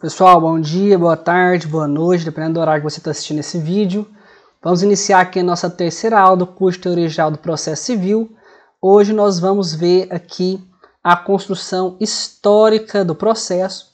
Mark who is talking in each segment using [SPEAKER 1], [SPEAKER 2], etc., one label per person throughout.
[SPEAKER 1] Pessoal, bom dia, boa tarde, boa noite, dependendo do horário que você está assistindo esse vídeo. Vamos iniciar aqui a nossa terceira aula do curso de Teoria Geral do Processo Civil. Hoje nós vamos ver aqui a construção histórica do processo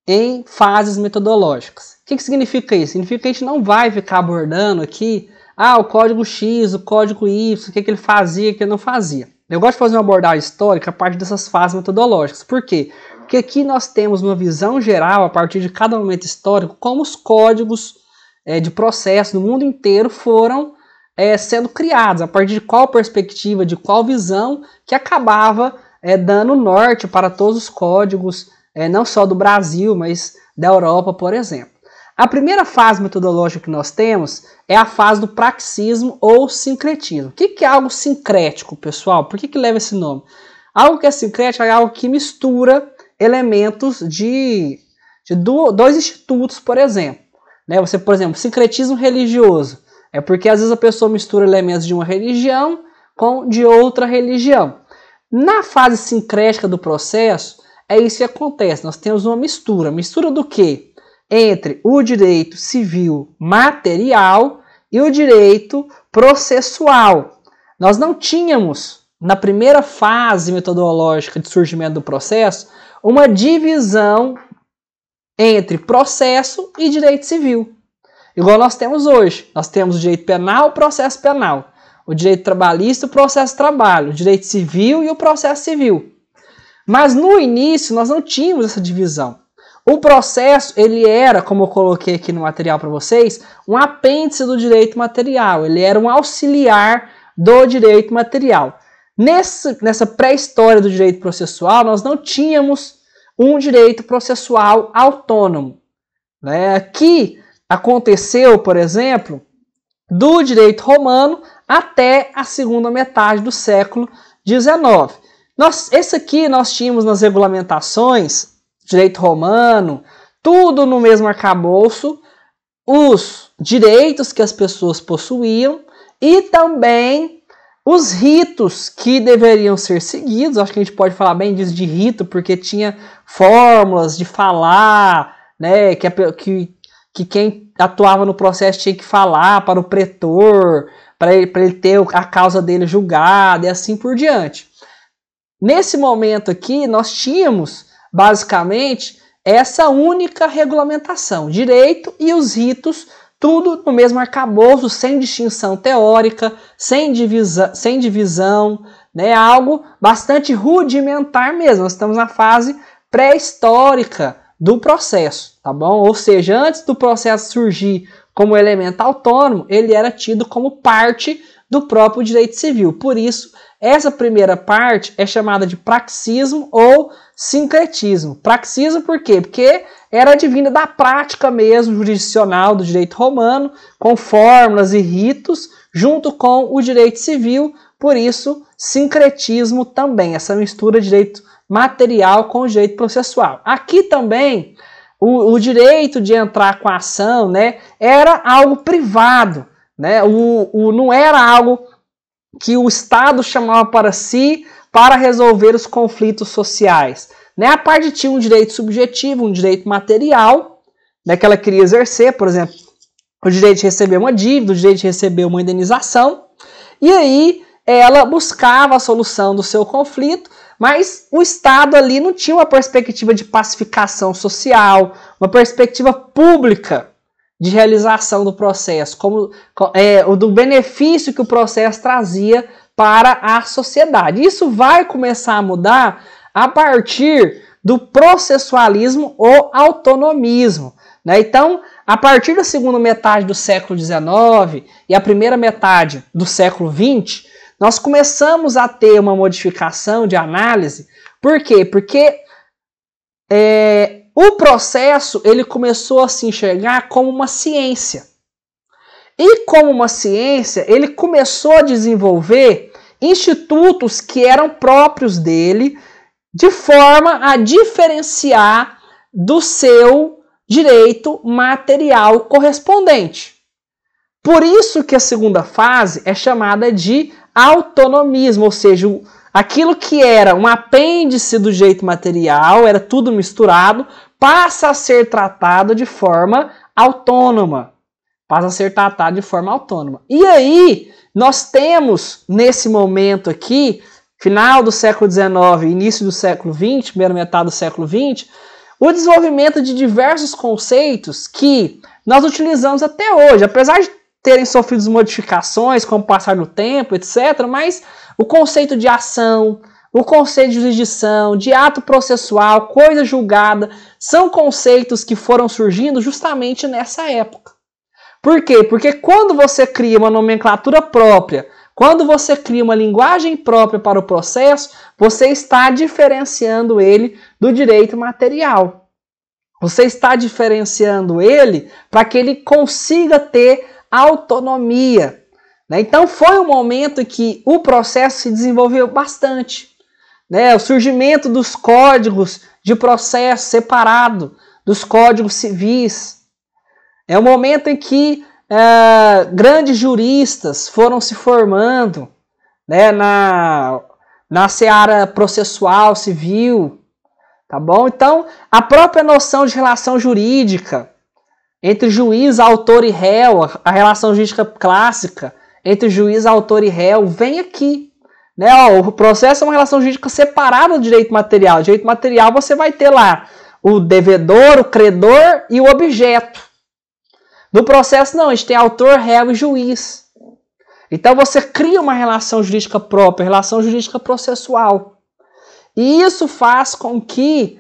[SPEAKER 1] em fases metodológicas. O que significa isso? Significa que a gente não vai ficar abordando aqui o código X, o código Y, o que ele fazia, o que ele não fazia. Eu gosto de fazer uma abordagem histórica a partir dessas fases metodológicas. Por quê? Porque aqui nós temos uma visão geral, a partir de cada momento histórico, como os códigos de processo no mundo inteiro foram sendo criados, a partir de qual perspectiva, de qual visão, que acabava dando norte para todos os códigos, não só do Brasil, mas da Europa, por exemplo. A primeira fase metodológica que nós temos é a fase do praxismo ou sincretismo. O que é algo sincrético, pessoal? Por que leva esse nome? Algo que é sincrético é algo que mistura elementos de dois institutos, por exemplo. Você, por exemplo, sincretismo religioso. É porque às vezes a pessoa mistura elementos de uma religião com de outra religião. Na fase sincrética do processo, é isso que acontece. Nós temos uma mistura. Mistura do quê? Entre o direito civil material e o direito processual. Nós não tínhamos, na primeira fase metodológica de surgimento do processo, uma divisão entre processo e direito civil. Igual nós temos hoje. Nós temos o direito penal e o processo penal. O direito trabalhista e o processo trabalho. O direito civil e o processo civil. Mas no início nós não tínhamos essa divisão. O processo, ele era, como eu coloquei aqui no material para vocês, um apêndice do direito material. Ele era um auxiliar do direito material. Nessa pré-história do direito processual, nós não tínhamos um direito processual autônomo. Que aconteceu, por exemplo, do direito romano até a segunda metade do século XIX. Esse aqui nós tínhamos nas regulamentações, direito romano, tudo no mesmo arcabouço, os direitos que as pessoas possuíam e também os ritos que deveriam ser seguidos. Acho que a gente pode falar bem disso de rito, porque tinha fórmulas de falar, que quem atuava no processo tinha que falar para o pretor, para ele ter a causa dele julgada e assim por diante. Nesse momento aqui, nós tínhamos basicamente essa única regulamentação, direito e os ritos, tudo no mesmo arcabouço, sem distinção teórica, sem divisão, algo bastante rudimentar mesmo. Nós estamos na fase pré-histórica do processo, tá bom? Ou seja, antes do processo surgir como elemento autônomo, ele era tido como parte do próprio direito civil. Por isso, essa primeira parte é chamada de praxismo ou sincretismo. Praxismo por quê? Porque era advinda da prática mesmo jurisdicional do direito romano, com fórmulas e ritos, junto com o direito civil. Por isso, sincretismo também, essa mistura de direito material com o direito processual. Aqui também, o direito de entrar com a ação, era algo privado, não era algo que o Estado chamava para si para resolver os conflitos sociais. A parte tinha um direito subjetivo, um direito material, que ela queria exercer, por exemplo, o direito de receber uma dívida, o direito de receber uma indenização, e aí ela buscava a solução do seu conflito, mas o Estado ali não tinha uma perspectiva de pacificação social, uma perspectiva pública de realização do processo, como do benefício que o processo trazia para a sociedade. Isso vai começar a mudar a partir do processualismo ou autonomismo. Então, a partir da segunda metade do século XIX e a primeira metade do século XX, nós começamos a ter uma modificação de análise. Por quê? Porque o processo ele começou a se enxergar como uma ciência. E como uma ciência, ele começou a desenvolver institutos que eram próprios dele, de forma a diferenciar do seu direito material correspondente. Por isso que a segunda fase é chamada de autonomismo, ou seja, aquilo que era um apêndice do direito material, era tudo misturado, passa a ser tratado de forma autônoma. Passa a ser tratado de forma autônoma. E aí, nós temos, nesse momento aqui, final do século XIX, início do século XX, primeira metade do século XX, o desenvolvimento de diversos conceitos que nós utilizamos até hoje, apesar de terem sofrido modificações com o passar do tempo, etc., mas o conceito de ação, o conceito de jurisdição, de ato processual, coisa julgada, são conceitos que foram surgindo justamente nessa época. Por quê? Porque quando você cria uma nomenclatura própria, quando você cria uma linguagem própria para o processo, você está diferenciando ele do direito material. Você está diferenciando ele para que ele consiga ter autonomia. Então foi um momento em que o processo se desenvolveu bastante. O surgimento dos códigos de processo separado, dos códigos civis. É um momento em que grandes juristas foram se formando na seara processual, civil. Tá bom? Então, a própria noção de relação jurídica entre juiz, autor e réu, a relação jurídica clássica entre juiz, autor e réu, vem aqui. O processo é uma relação jurídica separada do direito material. O direito material você vai ter lá o devedor, o credor e o objeto. No processo não, a gente tem autor, réu e juiz. Então você cria uma relação jurídica própria, relação jurídica processual. E isso faz com que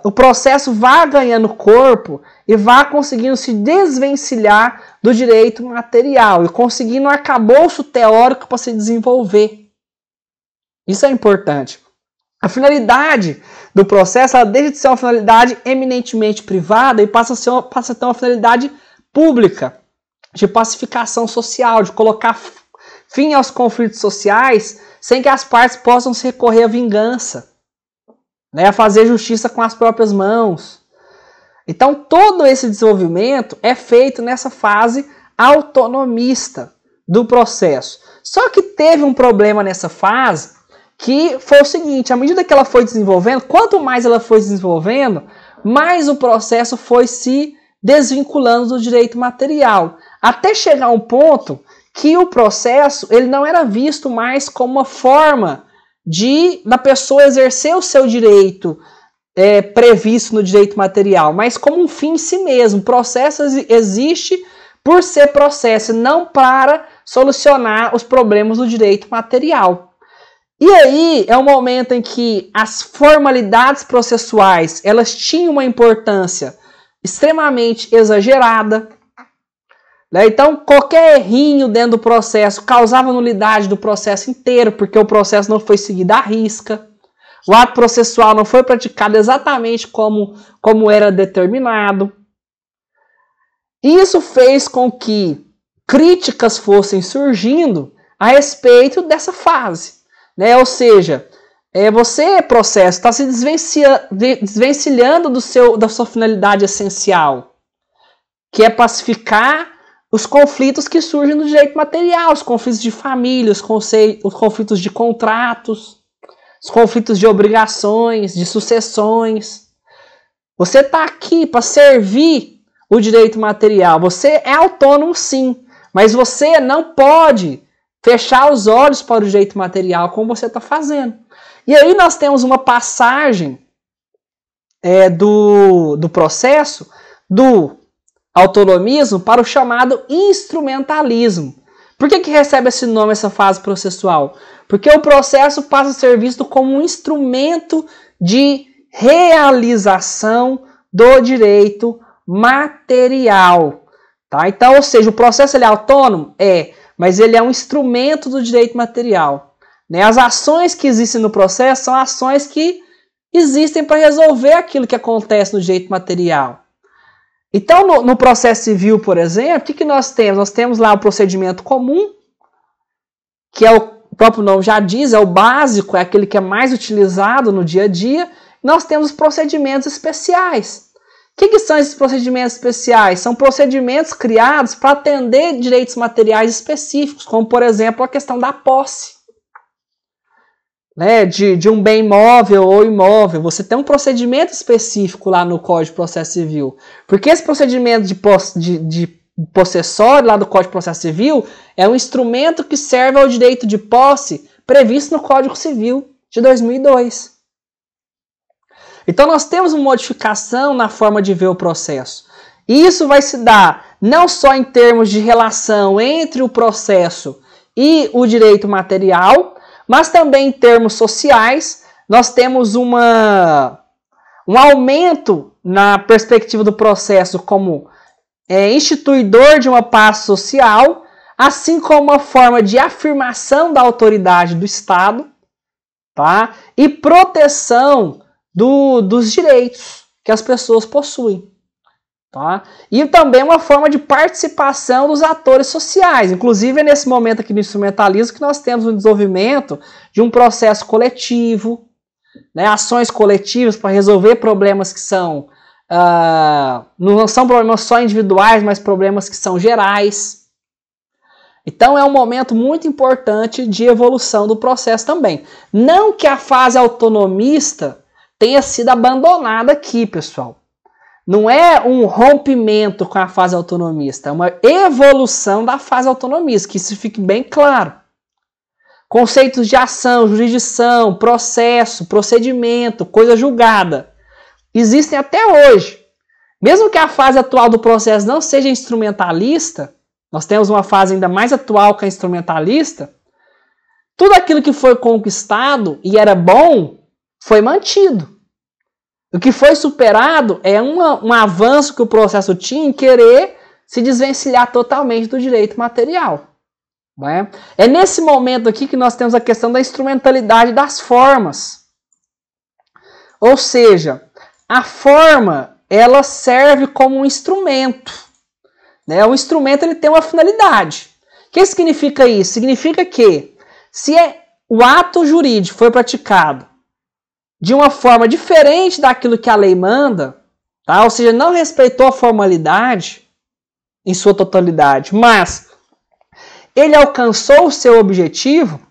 [SPEAKER 1] o processo vá ganhando corpo e vá conseguindo se desvencilhar do direito material e conseguindo um arcabouço teórico para se desenvolver. Isso é importante. A finalidade do processo ela deixa de ser uma finalidade eminentemente privada e passa a ter uma finalidade pública, de pacificação social, de colocar fim aos conflitos sociais sem que as partes possam se recorrer à vingança, a fazer justiça com as próprias mãos. Então todo esse desenvolvimento é feito nessa fase autonomista do processo. Só que teve um problema nessa fase, que foi o seguinte: à medida que ela foi desenvolvendo, quanto mais ela foi desenvolvendo, mais o processo foi se desvinculando do direito material, até chegar a um ponto que o processo ele não era visto mais como uma forma da pessoa exercer o seu direito previsto no direito material, mas como um fim em si mesmo. O processo existe por ser processo, não para solucionar os problemas do direito material. E aí é um momento em que as formalidades processuais elas tinham uma importância extremamente exagerada. Então qualquer errinho dentro do processo causava nulidade do processo inteiro, porque o processo não foi seguido à risca. O ato processual não foi praticado exatamente como era determinado. Isso fez com que críticas fossem surgindo a respeito dessa fase. Ou seja, você, processo, está se desvencilhando da sua finalidade essencial, que é pacificar os conflitos que surgem no direito material, os conflitos de família, os conflitos de contratos, os conflitos de obrigações, de sucessões. Você está aqui para servir o direito material. Você é autônomo sim, mas você não pode fechar os olhos para o direito material como você está fazendo. E aí nós temos uma passagem do processo do autonomismo para o chamado instrumentalismo. Por que recebe esse nome, essa fase processual? Porque o processo passa a ser visto como um instrumento de realização do direito material. Tá? Então, ou seja, o processo ele é autônomo? Mas ele é um instrumento do direito material. As ações que existem no processo são ações que existem para resolver aquilo que acontece no direito material. Então, no processo civil, por exemplo, o que nós temos? Nós temos lá o procedimento comum, que o próprio nome já diz, é o básico, é aquele que é mais utilizado no dia a dia. Nós temos os procedimentos especiais. O que são esses procedimentos especiais? São procedimentos criados para atender direitos materiais específicos, como, por exemplo, a questão da posse. né, de um bem móvel ou imóvel, você tem um procedimento específico lá no Código de Processo Civil. Porque esse procedimento de possessório lá do Código de Processo Civil é um instrumento que serve ao direito de posse previsto no Código Civil de 2002. Então nós temos uma modificação na forma de ver o processo. E isso vai se dar não só em termos de relação entre o processo e o direito material, mas também em termos sociais. Nós temos um aumento na perspectiva do processo como instituidor de uma paz social, assim como uma forma de afirmação da autoridade do Estado, tá? E proteção dos direitos que as pessoas possuem. Tá? E também uma forma de participação dos atores sociais. Inclusive é nesse momento aqui do instrumentalismo que nós temos um desenvolvimento de um processo coletivo, né? Ações coletivas para resolver problemas que são não são problemas só individuais, mas problemas que são gerais. Então é um momento muito importante de evolução do processo também. Não que a fase autonomista tenha sido abandonada aqui, pessoal. Não é um rompimento com a fase autonomista, é uma evolução da fase autonomista, que isso fique bem claro. Conceitos de ação, jurisdição, processo, procedimento, coisa julgada, existem até hoje. Mesmo que a fase atual do processo não seja instrumentalista, nós temos uma fase ainda mais atual que a instrumentalista, tudo aquilo que foi conquistado e era bom, foi mantido. O que foi superado é um avanço que o processo tinha em querer se desvencilhar totalmente do direito material. Não é? É nesse momento aqui que nós temos a questão da instrumentalidade das formas. Ou seja, a forma ela serve como um instrumento. Né? O instrumento ele tem uma finalidade. O que significa isso? Significa que se o ato jurídico foi praticado de uma forma diferente daquilo que a lei manda, tá? Ou seja, não respeitou a formalidade em sua totalidade, mas ele alcançou o seu objetivo,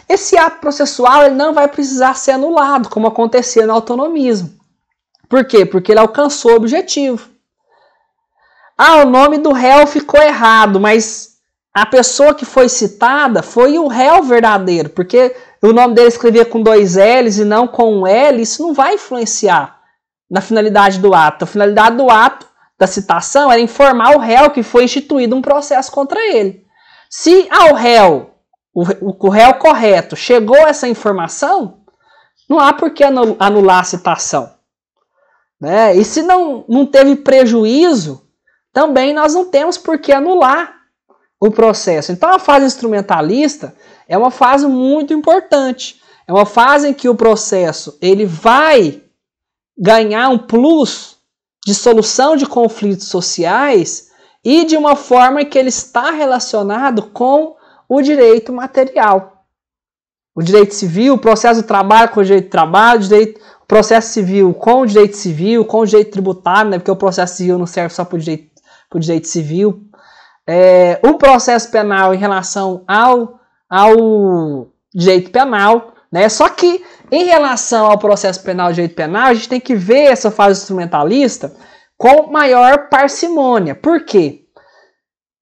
[SPEAKER 1] esse ato processual ele não vai precisar ser anulado, como acontecia no autonomismo. Por quê? Porque ele alcançou o objetivo. O nome do réu ficou errado, mas a pessoa que foi citada foi o réu verdadeiro, porque o nome dele escrevia com 2 L's e não com um L, isso não vai influenciar na finalidade do ato. A finalidade do ato, da citação, era informar o réu que foi instituído um processo contra ele. Se ao réu, o réu correto, chegou essa informação, não há por que anular a citação. Né? E se não teve prejuízo, também nós não temos por que anular o processo. Então a fase instrumentalista é uma fase muito importante. É uma fase em que o processo ele vai ganhar um plus de solução de conflitos sociais e de uma forma que ele está relacionado com o direito material. O direito civil, o processo do trabalho com o direito do trabalho, o processo civil com o direito civil, com o direito tributário, né, porque o processo civil não serve só para o direito civil. O processo penal em relação ao direito penal, né? Só que em relação ao processo penal e direito penal, a gente tem que ver essa fase instrumentalista com maior parcimônia. Por quê?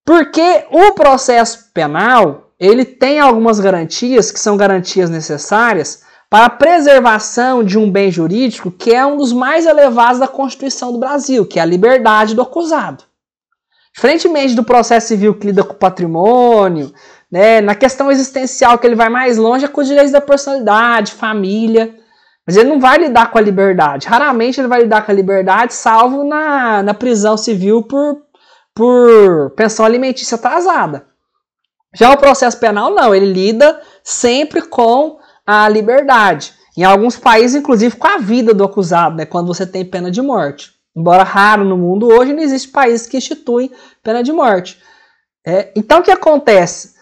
[SPEAKER 1] Porque o processo penal ele tem algumas garantias que são garantias necessárias para a preservação de um bem jurídico que é um dos mais elevados da Constituição do Brasil, que é a liberdade do acusado. Diferentemente do processo civil que lida com o patrimônio, né, na questão existencial que ele vai mais longe é com os direitos da personalidade, família, mas ele não vai lidar com a liberdade. Raramente ele vai lidar com a liberdade, salvo na prisão civil por pensão alimentícia atrasada. Já o processo penal não, ele lida sempre com a liberdade. Em alguns países, inclusive, com a vida do acusado, né, quando você tem pena de morte. Embora raro no mundo hoje, não existe país que institui pena de morte. Então, o que acontece?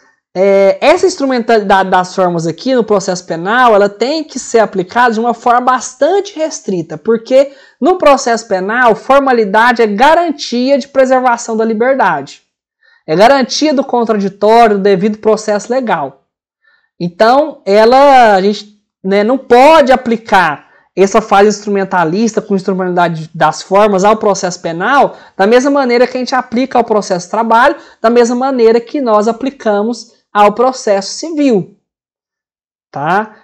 [SPEAKER 1] Essa instrumentalidade das formas aqui no processo penal, ela tem que ser aplicada de uma forma bastante restrita, porque no processo penal, formalidade é garantia de preservação da liberdade. É garantia do contraditório, do devido processo legal. Então, a gente, né, não pode aplicar essa fase instrumentalista com instrumentalidade das formas ao processo penal da mesma maneira que a gente aplica ao processo de trabalho, da mesma maneira que nós aplicamos ao processo civil. Tá?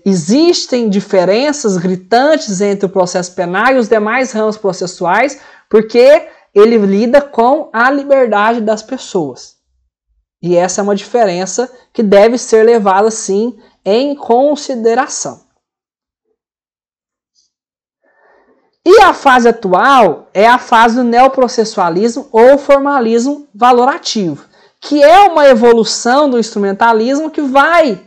[SPEAKER 1] Existem diferenças gritantes entre o processo penal e os demais ramos processuais, porque ele lida com a liberdade das pessoas. E essa é uma diferença que deve ser levada, sim, em consideração. E a fase atual é a fase do neoprocessualismo ou formalismo valorativo, que é uma evolução do instrumentalismo que vai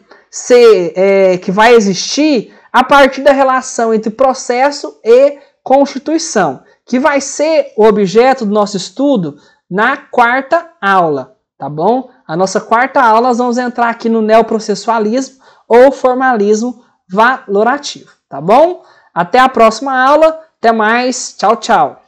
[SPEAKER 1] existir a partir da relação entre processo e constituição, que vai ser o objeto do nosso estudo na quarta aula, tá bom? A nossa quarta aula nós vamos entrar aqui no neoprocessualismo ou formalismo valorativo, tá bom? Até a próxima aula, até mais, tchau, tchau!